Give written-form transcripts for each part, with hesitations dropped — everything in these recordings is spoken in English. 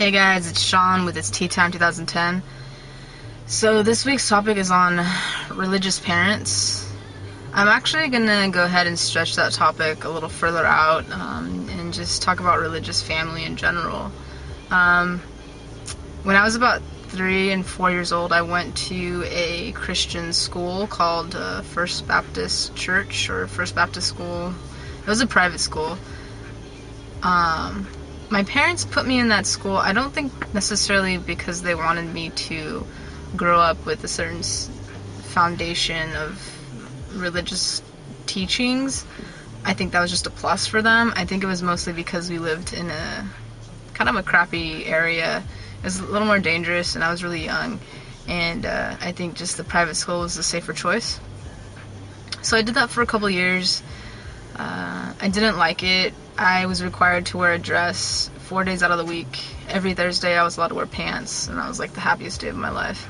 Hey guys, it's Sean with itsTtime2010. So this week's topic is on religious parents. I'm actually gonna go ahead and stretch that topic a little further out and just talk about religious family in general. When I was about 3 and 4 years old, I went to a Christian school called First Baptist Church or First Baptist School. It was a private school. My parents put me in that school, I don't think necessarily because they wanted me to grow up with a certain foundation of religious teachings. I think that was just a plus for them. I think it was mostly because we lived in a kind of a crappy area. It was a little more dangerous and I was really young, and I think just the private school was the safer choice. So I did that for a couple years. I didn't like it. I was required to wear a dress 4 days out of the week. Every Thursday I was allowed to wear pants, and that was like the happiest day of my life.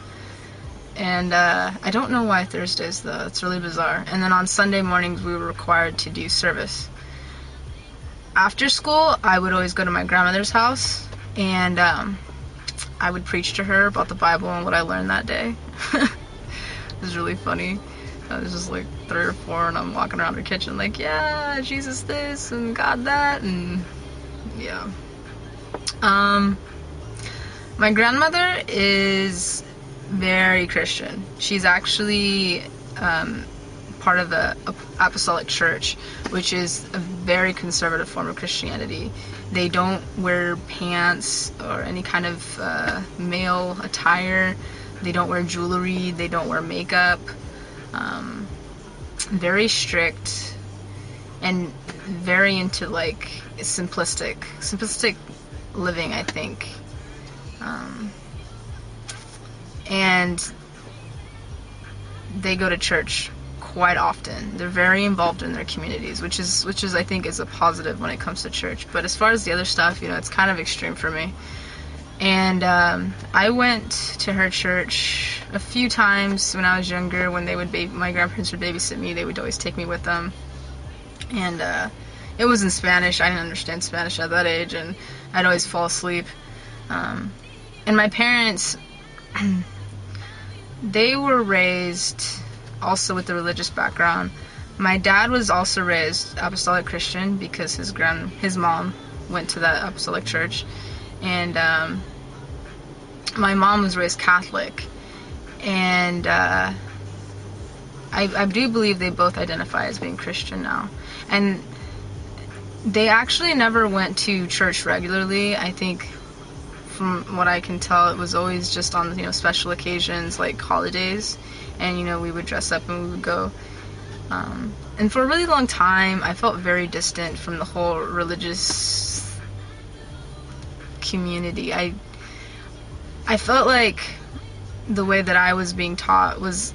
And I don't know why Thursdays though, it's really bizarre. And then on Sunday mornings we were required to do service. After school I would always go to my grandmother's house, and I would preach to her about the Bible and what I learned that day. It was really funny. I was just like 3 or 4 and I'm walking around her kitchen like, yeah, Jesus this and God that, and yeah. My grandmother is very Christian. She's actually part of the Apostolic Church, which is a very conservative form of Christianity. They don't wear pants or any kind of male attire. They don't wear jewelry. They don't wear makeup. Very strict and very into like simplistic living, I think. And they go to church quite often. They're very involved in their communities, which is I think is a positive when it comes to church. But as far as the other stuff, you know, it's kind of extreme for me. And I went to her church a few times when I was younger. When they would my grandparents would babysit me, they would always take me with them. And it was in Spanish. I didn't understand Spanish at that age, and I'd always fall asleep. And my parents, they were raised also with a religious background. My dad was also raised Apostolic Christian because his mom went to that Apostolic Church. And my mom was raised Catholic, and I do believe they both identify as being Christian now. And they actually never went to church regularly. I think from what I can tell, it was always just on, you know, special occasions like holidays, and, you know, we would dress up and we would go. And for a really long time I felt very distant from the whole religious community. I felt like the way that I was being taught was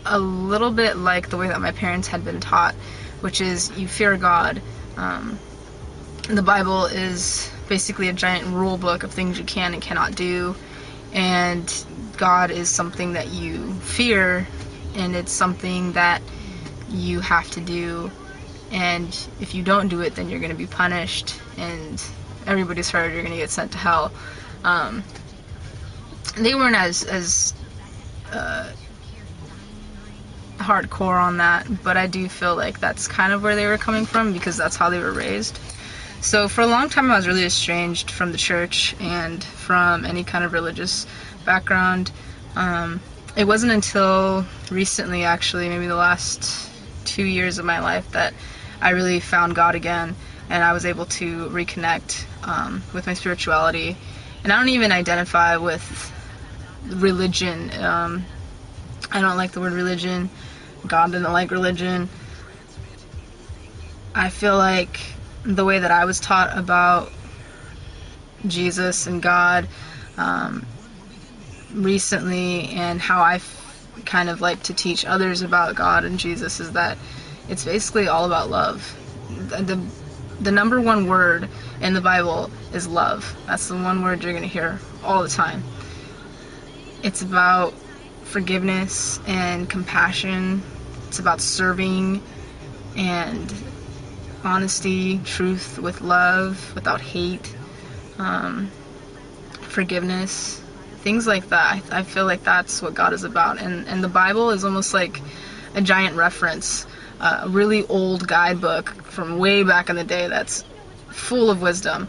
a little bit like the way that my parents had been taught, which is you fear God. The Bible is basically a giant rule book of things you can and cannot do, and God is something that you fear, and it's something that you have to do, and if you don't do it then you're going to be punished, and everybody's heard you're going to get sent to hell. They weren't as hardcore on that, but I do feel like that's kind of where they were coming from because that's how they were raised. So for a long time I was really estranged from the church and from any kind of religious background. It wasn't until recently, actually, maybe the last 2 years of my life, that I really found God again, and I was able to reconnect with my spirituality. And I don't even identify with religion. I don't like the word religion. God didn't like religion. I feel like the way that I was taught about Jesus and God recently, and how I kind of like to teach others about God and Jesus, is that it's basically all about love. The number one word in the Bible is love. That's the one word you're going to hear all the time. It's about forgiveness and compassion. It's about serving and honesty, truth with love, without hate. forgiveness, things like that. I feel like that's what God is about. And the Bible is almost like a giant reference, a really old guidebook from way back in the day that's full of wisdom.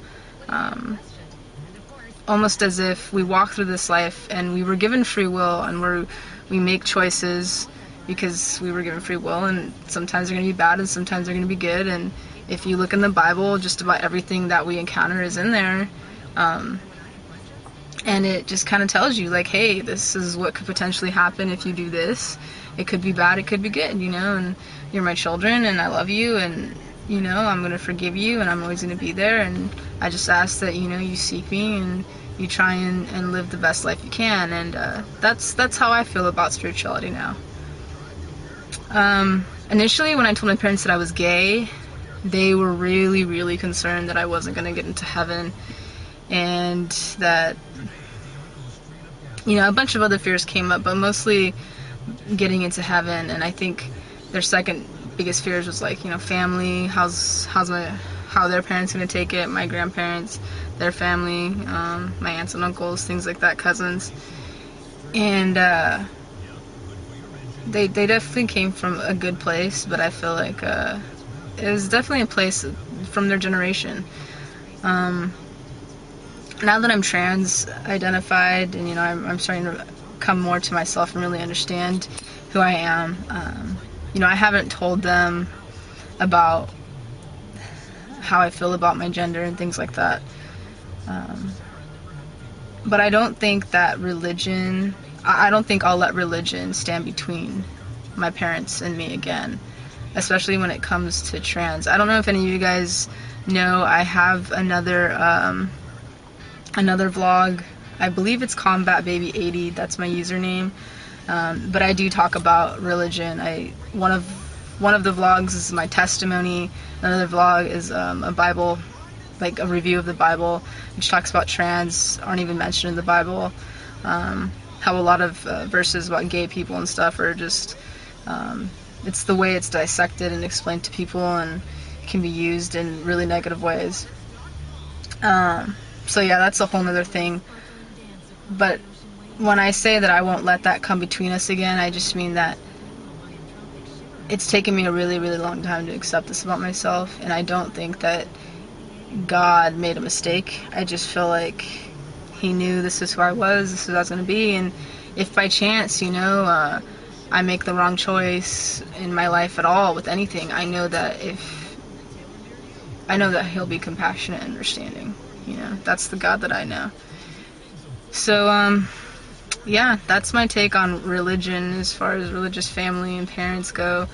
Almost as if we walk through this life and we were given free will, and we make choices because we were given free will, and sometimes they're going to be bad and sometimes they're going to be good. And if you look in the Bible, just about everything that we encounter is in there. And it just kind of tells you, like, hey, this is what could potentially happen if you do this. It could be bad, it could be good, you know, and you're my children, and I love you, and, you know, I'm going to forgive you, and I'm always going to be there, and I just ask that, you know, you seek me, and you try and live the best life you can, and that's how I feel about spirituality now. Initially, when I told my parents that I was gay, they were really, really concerned that I wasn't going to get into heaven, and that, you know, a bunch of other fears came up, but mostly getting into heaven. And I think their second biggest fears was, like, you know, family, how their parents going to take it, my grandparents, their family, my aunts and uncles, things like that, cousins. And they definitely came from a good place, but I feel like it was definitely a place from their generation. Now that I'm trans identified, and, you know, I'm starting to come more to myself and really understand who I am, you know, I haven't told them about how I feel about my gender and things like that. But I don't think that I don't think I'll let religion stand between my parents and me again, especially when it comes to trans. I don't know if any of you guys know, I have another vlog. I believe it's Combat Baby 80. That's my username. But I do talk about religion. One of the vlogs is my testimony. Another vlog is a Bible, like a review of the Bible, which talks about trans aren't even mentioned in the Bible. How a lot of verses about gay people and stuff are just, it's the way it's dissected and explained to people, and can be used in really negative ways. So yeah, that's a whole nother thing. But when I say that I won't let that come between us again, I just mean that it's taken me a really, really long time to accept this about myself, and I don't think that God made a mistake. I just feel like He knew this is who I was, this is who I was going to be, and if by chance, you know, I make the wrong choice in my life at all with anything, I know that He'll be compassionate and understanding. You know, that's the God that I know. So, yeah, that's my take on religion as far as religious family and parents go.